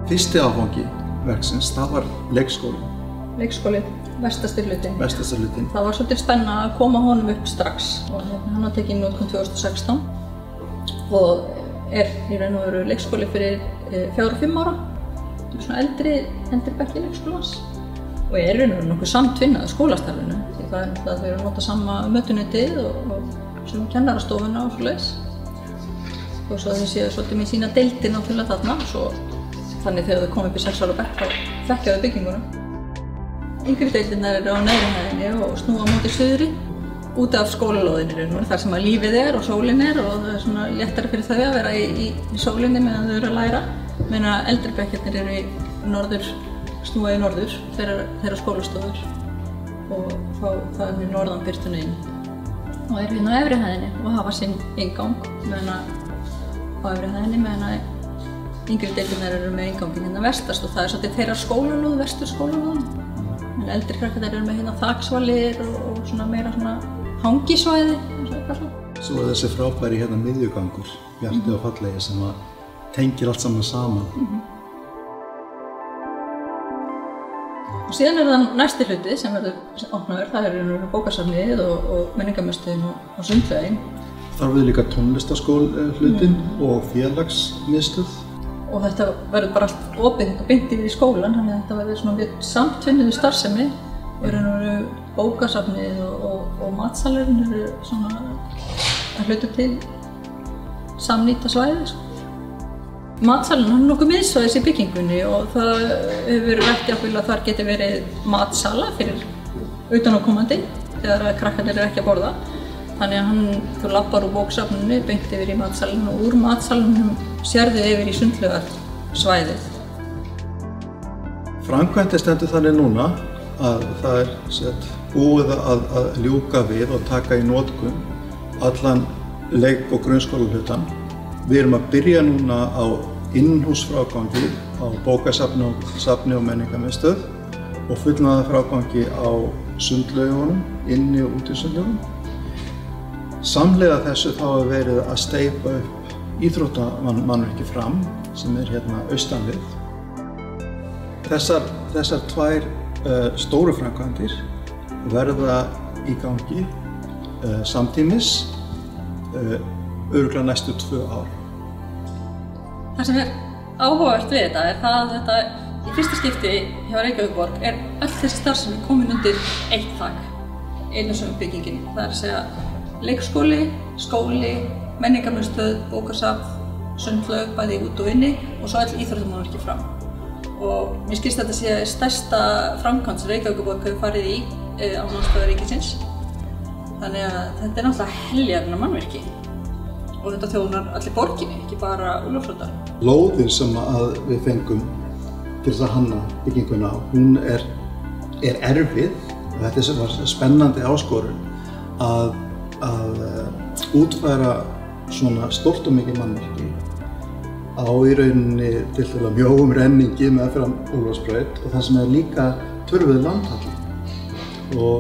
Fyrsti áfangi verksins, það var leikskólinn. Leikskóli, vestasti hlutinn. Vestasti hlutinn. Það var svolítið spenna að koma honum upp strax og hann var tekinn í notkun 2016 og í raun og veru leikskóli fyrir 4 og 5 ára. Svona eldri bekki leikskólans og í raun og veru nokkuð samtvinnaður skólastarfinu því það náttúrulega að þau eru að nota sama mötuneytið og sem kennarastofuna og svoleiðis. Og svo þau séu svolítið með sína deildir náttúrulega þarna þannig þegar þau koma upp í 6 ára bekk þá þekkja þau bygginguna. Yngri deildirnar eru á neðri hæðinni og snúa á móti suðri út af skólalóðinni þar sem að lífið og sólin og það er svona léttara fyrir þau að vera í sólinni meðan þau eru að læra meðan að eldri bekkirnir eru í norður, snúa í norður þeirra skólastofur og það er við norðan birtunni inn og eru hérna á efri hæðinni og hafa sinn inngang meðan á efri hæðinni meðan að yngri deildirnar eru með innganginn hérna vestast og það er svolítið þeirra skólalóð, vesturskólalóðin. En eldri krakkarnir eru með hérna þaksvalir og svona meira svona hangisvæði, eins og eitthvað svo. Svo er þessi frábæri hérna miðjugangur, bjarti og fallegi sem að tengir allt saman. Og síðan er það næsti hluti sem verður opnaður, það er bókasafnið og menningarmiðstöðin og sundlaugin. Þar við líka tónlistarskólhlutinn og félagsmiðstöð. Og þetta verður bara allt opið og bindið í skólan, þannig að þetta verður svona mjög samtvinnuð starfsemi. Bókasafnið og matsalurinn eru svona að hluta til samnýta svæði. Matsalurinn er nokkuð miðsvæðis í byggingunni og það hefur verið rætt jafnvel að þar geti verið matsala fyrir utanaðkomandi þegar krakkarnir eru ekki að borða. Þannig að þú lappar úr bókasafninu beint yfir í matsalinn og úr matsalinn sérðu yfir í sundlaugarsvæðið. Framkvæmdin stendur þannig núna að það er búið að ljúka við og taka í notkun allan leik- og grunnskólahlutann. Við erum að byrja núna á innhúsfrágangi á bókasafni og menningarmiðstöð og fullnaða frágangi á sundlaugunum, inni og út í sundlaugunum. Samhliða þessu þá hefur verið að steypa upp íþróttamannvirki fram sem er hérna austan við. Þessar 2 stóru framkvæmdir verða í gangi samtímis örugglega næstu 2 ár. Það sem er áhugavert við þetta er það að þetta í fyrsta skipti hjá Reykjavíkurborg öll þessi starfsemi komin undir eitt þak, einu sömu byggingin. Það er að segja leikskóli, skóli, menningarmiðstöð, bókasafn, sundlaug, bæði út og inni og svo öll íþróttamannvirki fram. Og mér skilst að þetta sé stærsta framkvæmd sem Reykjavíkurborg hefur farið í á námstöðu ríkisins. Þannig að þetta er náttúrulega heljarna mannvirki og þetta þjónar allir borginni, ekki bara Úlfarsfljótsdal. Lóðin sem að við fengum til þess að hanna bygginguna, hún er erfið og þetta var spennandi áskorun að útfæra svona stórt og mikið mannvirki á í rauninni tiltölulega mjóum renningi meðfram Úlfarsbraut og það sem er líka törfuð landhalli og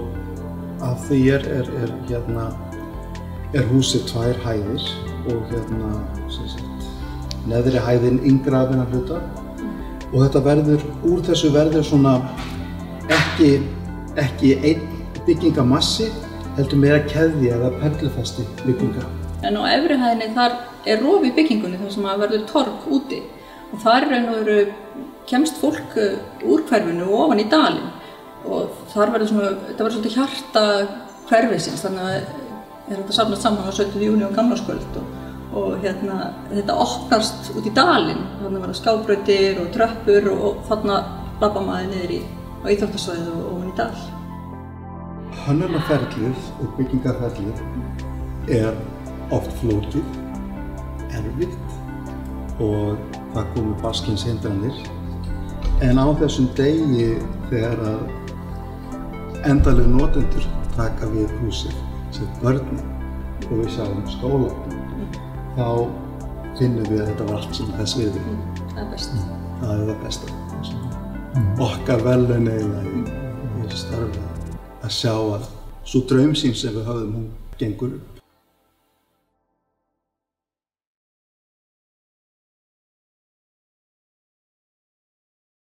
af því er húsið 2 hæðir og neðri hæðin inngrafin að hluta og úr þessu verður svona ekki einn byggingamassi heldur meira keðja eða perlufesti bygginga. En á efri hæðinni þar er rof í byggingunni þar sem að verður torg úti og þar raun og veru kemst fólk úr hverfinu og ofan í dalinn og þar þetta verður svolítið hjarta hverfisins þannig að þetta safnast saman á 17. júní og gamlárskvöld og þetta opnast út í dalinn, þannig verða skábrautir og tröppur og þarna labbar maður niður á íþróttasvæðið og ofan í dal. Hönnunarferlið og byggingarferlið er oft flókið, erfitt og það komu barskins hindranir. En á þessum degi þegar að endanleg notendur taka við húsið sem börnin og við sjáum skólann, þá finnum við að þetta var allt sem þess við. Það er best. Það er það besta. Okkar verðlaun eiginlega í þessu starfi að sjá að sú draumsýn sem við höfðum, hún gengur upp.